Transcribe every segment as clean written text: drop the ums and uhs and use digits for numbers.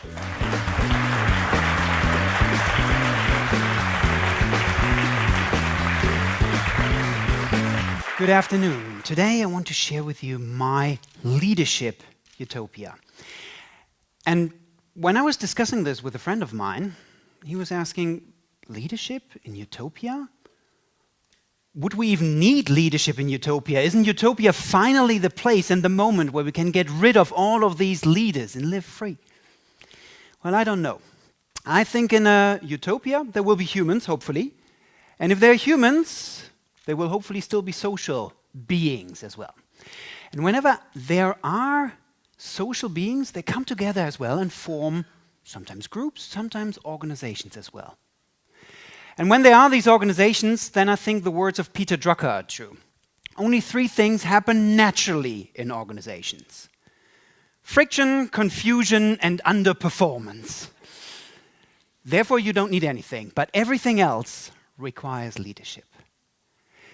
Good afternoon. Today I want to share with you my leadership utopia. And when I was discussing this with a friend of mine, he was asking, leadership in utopia? Would we even need leadership in utopia? Isn't utopia finally the place and the moment where we can get rid of all of these leaders and live free? Well, I don't know. I think in a utopia there will be humans, hopefully. And if there are humans, there will hopefully still be social beings as well. And whenever there are social beings, they come together as well and form sometimes groups, sometimes organizations as well. And when there are these organizations, then I think the words of Peter Drucker are true. Only 3 things happen naturally in organizations: friction, confusion, and underperformance. Therefore, you don't need anything, but everything else requires leadership.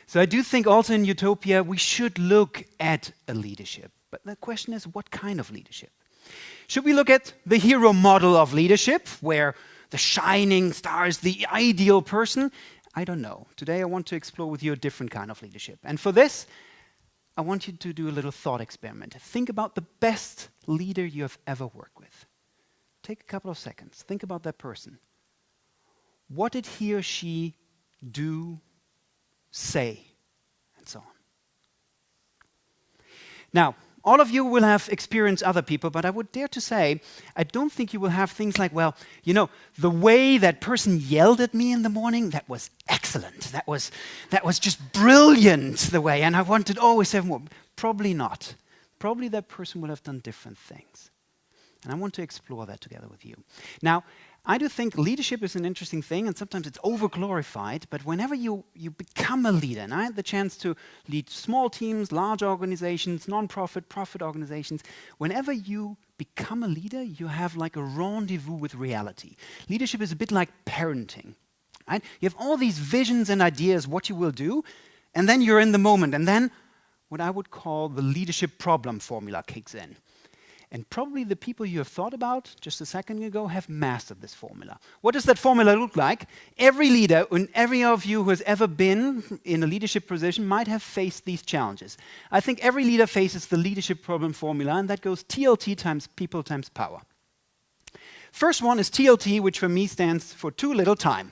So I do think also in utopia we should look at a leadership. But the question is, what kind of leadership? Should we look at the hero model of leadership, where the shining star is the ideal person? I don't know. Today I want to explore with you a different kind of leadership. And for this, I want you to do a little thought experiment. Think about the best leader you have ever worked with. Take a couple of seconds. Think about that person. What did he or she do, say, and so on? Now, all of you will have experienced other people, but I would dare to say, I don't think you will have things like, well, you know, the way that person yelled at me in the morning, that was excellent. That was just brilliant, the way, and I wanted always to have more. Probably not. Probably that person will have done different things. And I want to explore that together with you. Now, I do think leadership is an interesting thing, and sometimes it's over-glorified, but whenever you become a leader, and I had the chance to lead small teams, large organizations, non-profit, profit organizations, whenever you become a leader, you have like a rendezvous with reality. Leadership is a bit like parenting, right? You have all these visions and ideas what you will do, and then you're in the moment, and then what I would call the leadership problem formula kicks in. And probably the people you have thought about just a second ago have mastered this formula. What does that formula look like? Every leader, and every of you who has ever been in a leadership position might have faced these challenges. I think every leader faces the leadership problem formula, and that goes TLT times people times power. First one is TLT, which for me stands for too little time.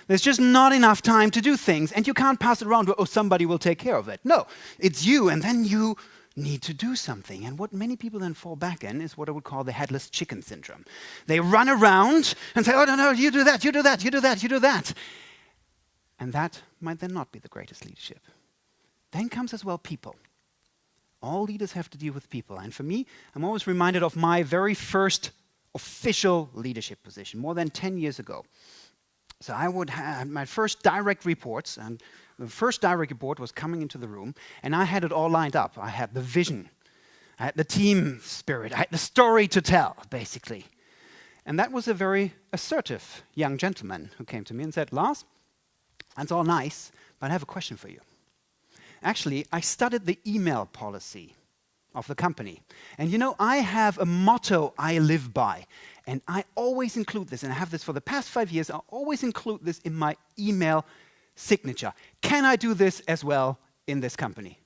There's just not enough time to do things, and you can't pass it around, oh, somebody will take care of it. No, it's you, and then you need to do something. And what many people then fall back in is what I would call the headless chicken syndrome. They run around and say, oh, no, you do that, you do that, you do that, you do that. And that might then not be the greatest leadership. Then comes as well people. All leaders have to deal with people. And for me, I'm always reminded of my very first official leadership position, more than 10 years ago. So I would have my first direct reports, and the first direct report was coming into the room, and I had it all lined up. I had the vision, I had the team spirit, I had the story to tell, basically. And that was a very assertive young gentleman who came to me and said, Lars, that's all nice, but I have a question for you. Actually, I studied the email policy of the company. And you know, I have a motto I live by. And I always include this, and I have this for the past 5 years, I always include this in my email signature. Can I do this as well in this company?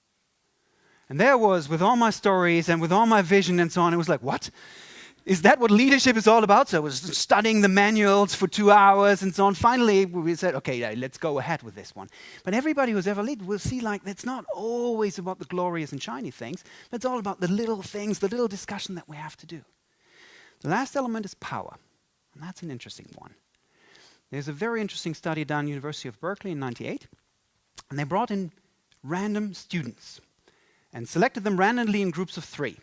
And there was, with all my stories and with all my vision and so on, it was like, what? Is that what leadership is all about? So I was studying the manuals for 2 hours and so on. Finally, we said, okay, yeah, let's go ahead with this one. But everybody who's ever led will see like it's not always about the glorious and shiny things, but it's all about the little things, the little discussion that we have to do. The last element is power, and that's an interesting one. There's a very interesting study done at the University of Berkeley in '98, and they brought in random students and selected them randomly in groups of 3.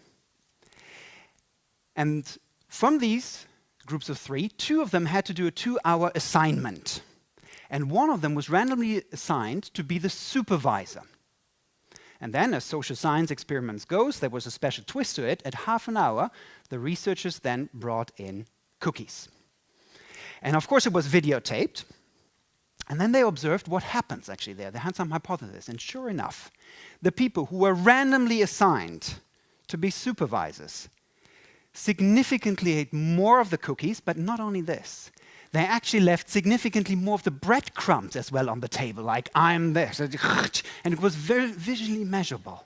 And from these groups of 3, 2 of them had to do a 2-hour assignment, and one of them was randomly assigned to be the supervisor. And then, as social science experiments goes, there was a special twist to it. At half an hour, the researchers then brought in cookies. And of course, it was videotaped. And then they observed what happens actually there. They had some hypothesis. And sure enough, the people who were randomly assigned to be supervisors significantly ate more of the cookies, but not only this. They actually left significantly more of the breadcrumbs as well on the table, like I'm this, and it was very visually measurable.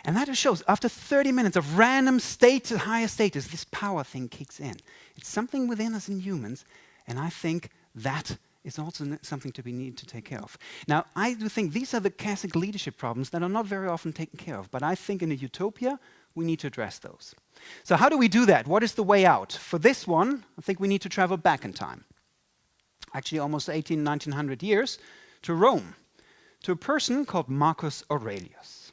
And that just shows, after 30 minutes of random higher status, this power thing kicks in. It's something within us in humans, and I think that is also something to be need to take care of. Now, I do think these are the classic leadership problems that are not very often taken care of, but I think in a utopia, we need to address those. So how do we do that? What is the way out? For this one, I think we need to travel back in time. Actually, almost 1900 years, to Rome, to a person called Marcus Aurelius.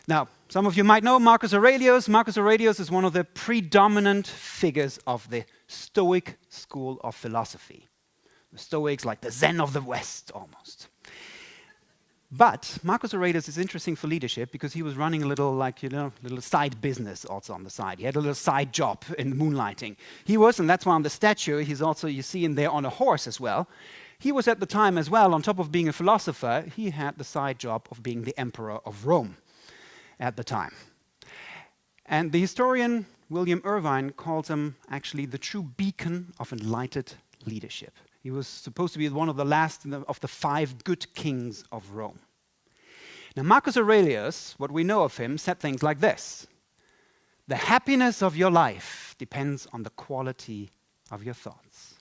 Now, some of you might know Marcus Aurelius. Marcus Aurelius is one of the predominant figures of the Stoic school of philosophy. The Stoics, like the Zen of the West, almost. But Marcus Aurelius is interesting for leadership because he was running a little, little side business also on the side. He had a little side job in moonlighting. He was, and that's why on the statue, he's also, you see him there on a horse as well. He was at the time as well, on top of being a philosopher, he had the side job of being the emperor of Rome at the time. And the historian William Irvine calls him actually the true beacon of enlightened leadership. He was supposed to be one of the last of the 5 good kings of Rome. Now, Marcus Aurelius, what we know of him, said things like this: the happiness of your life depends on the quality of your thoughts.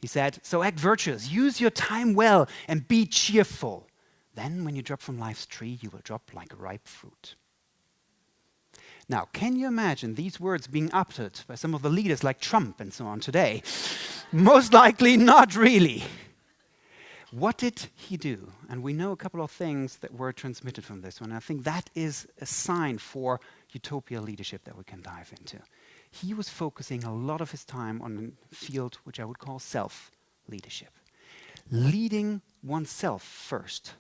He said, so act virtuous, use your time well, and be cheerful. Then when you drop from life's tree, you will drop like ripe fruit. Now, can you imagine these words being uttered by some of the leaders like Trump and so on today? Most likely not really. What did he do? And we know a couple of things that were transmitted from this one. I think that is a sign for utopia leadership that we can dive into. He was focusing a lot of his time on a field which I would call self-leadership. Leading oneself first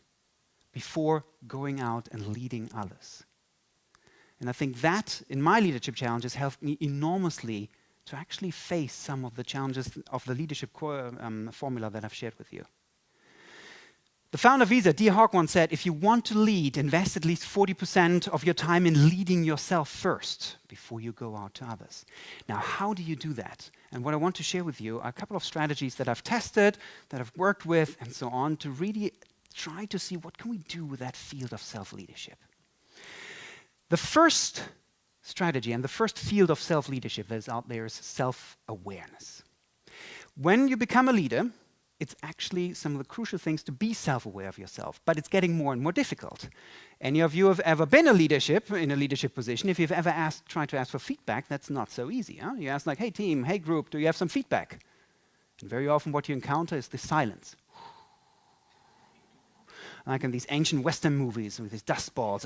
before going out and leading others. And I think that, in my leadership challenges, helped me enormously to actually face some of the challenges of the leadership formula that I've shared with you. The founder of Visa, D. Hawk, once said, if you want to lead, invest at least 40% of your time in leading yourself first before you go out to others. Now, how do you do that? And what I want to share with you are a couple of strategies that I've tested, that I've worked with, and so on, to really try to see what can we do with that field of self-leadership. The first strategy and the first field of self-leadership that is out there is self-awareness. When you become a leader, it's actually some of the crucial things to be self-aware of yourself, but it's getting more and more difficult. Any of you have ever been in a leadership position, if you've ever tried to ask for feedback, that's not so easy. Huh? You ask like, hey team, hey group, do you have some feedback? And very often what you encounter is the silence. Like in these ancient Western movies with these dust balls.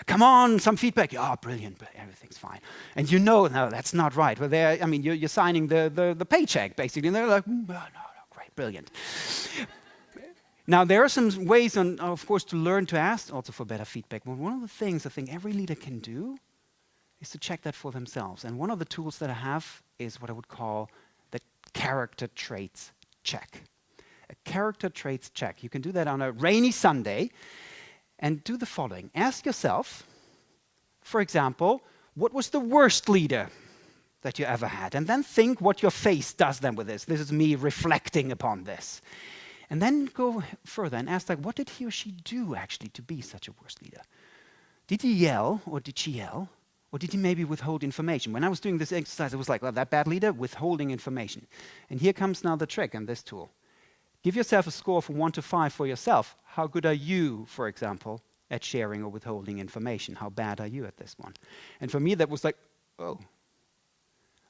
Come on, some feedback. Yeah, oh, brilliant, but everything's fine. And you know, no, that's not right. Well, you're signing the paycheck, basically. And they're like, no, great, brilliant. Now, there are some ways, of course, to learn to ask also for better feedback. But one of the things I think every leader can do is to check that for themselves. And one of the tools that I have is what I would call the character traits check. A character traits check. You can do that on a rainy Sunday. And do the following. Ask yourself, for example, what was the worst leader that you ever had? And then think what your face does then with this. This is me reflecting upon this. And then go further and ask, like, what did he or she do actually to be such a worst leader? Did he yell or did she yell? Or did he maybe withhold information? When I was doing this exercise, it was like, well, that bad leader, withholding information. And here comes now the trick in this tool. Give yourself a score from 1 to 5 for yourself. How good are you, for example, at sharing or withholding information? How bad are you at this one? And for me, that was like, oh,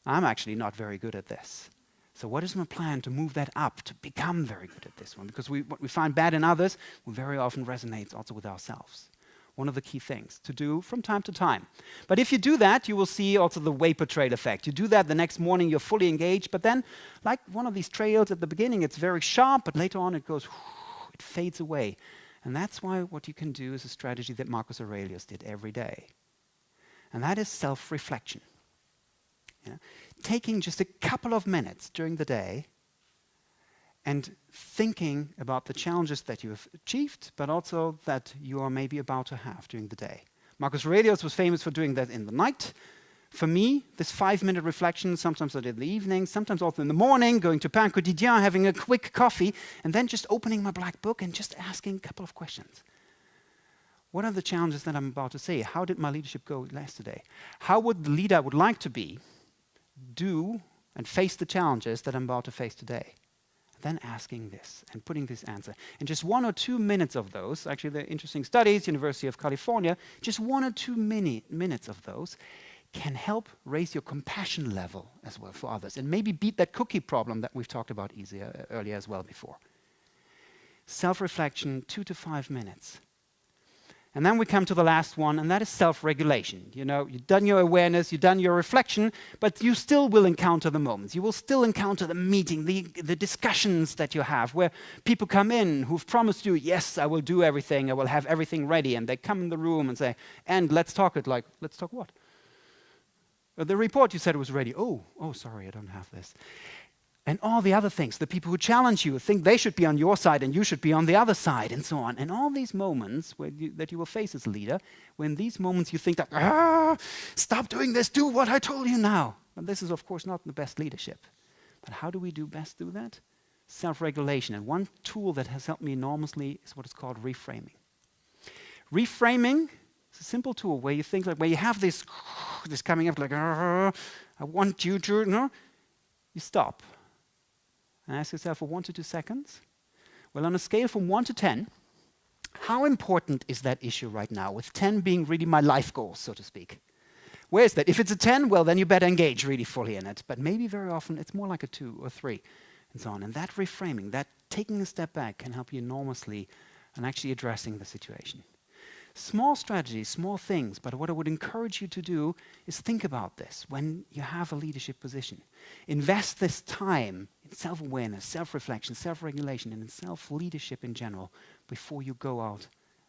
I'm actually not very good at this. So what is my plan to move that up, to become very good at this one? Because what we find bad in others, we very often resonates also with ourselves. One of the key things to do from time to time. But if you do that, you will see also the vapor trail effect. You do that the next morning, you're fully engaged, but then, like one of these trails at the beginning, it's very sharp, but later on it goes, it fades away. And that's why what you can do is a strategy that Marcus Aurelius did every day. And that is self-reflection. Yeah? Taking just a couple of minutes during the day and thinking about the challenges that you have achieved, but also that you are maybe about to have during the day. Marcus Aurelius was famous for doing that in the night. For me, this 5-minute reflection, sometimes I did in the evening, sometimes also in the morning, going to Pain Quotidien, having a quick coffee, and then just opening my black book and just asking a couple of questions. What are the challenges that I'm about to say? How did my leadership go yesterday? How would the leader I would like to be do and face the challenges that I'm about to face today? Then asking this and putting this answer. And just 1 or 2 minutes of those, actually they're interesting studies, University of California, just 1 or 2 minutes of those can help raise your compassion level as well for others and maybe beat that cookie problem that we've talked about earlier as well before. Self-reflection, 2 to 5 minutes. And then we come to the last one, and that is self-regulation. You know, you've done your awareness, you've done your reflection, but you still will encounter the moments. You will still encounter the meeting, the discussions that you have, where people come in who've promised you, yes, I will do everything, I will have everything ready, and they come in the room and say, and let's talk it, like, let's talk what? The report you said was ready. Oh, sorry, I don't have this. And all the other things, the people who challenge you think they should be on your side and you should be on the other side, and so on. And all these moments that you will face as a leader, when these moments you think that, stop doing this, do what I told you now. And this is, of course, not the best leadership. But how do we best do that? Self-regulation. And one tool that has helped me enormously is what is called reframing. Reframing is a simple tool where you think, like, where you have this coming up, like, I want you to, no? You stop. And ask yourself for 1 to 2 seconds. Well, on a scale from 1 to 10, how important is that issue right now, with 10 being really my life goal, so to speak? Where is that? If it's a 10, well, then you better engage really fully in it. But maybe very often it's more like a 2 or 3, and so on. And that reframing, that taking a step back can help you enormously in actually addressing the situation. Small strategies, small things, but what I would encourage you to do is think about this when you have a leadership position. Invest this time in self-awareness, self-reflection, self-regulation, and in self-leadership in general before you go out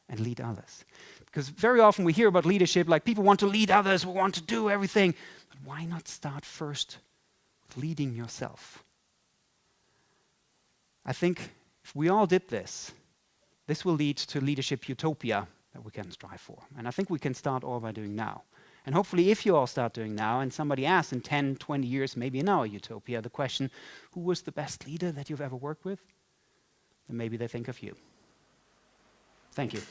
and lead others. Because very often we hear about leadership, like people want to lead others, we want to do everything. But why not start first with leading yourself? I think if we all did this, this will lead to leadership utopia that we can strive for. And I think we can start all by doing now. And hopefully if you all start doing now and somebody asks in 10, 20 years, maybe in our utopia, the question, who was the best leader that you've ever worked with? Then maybe they think of you. Thank you.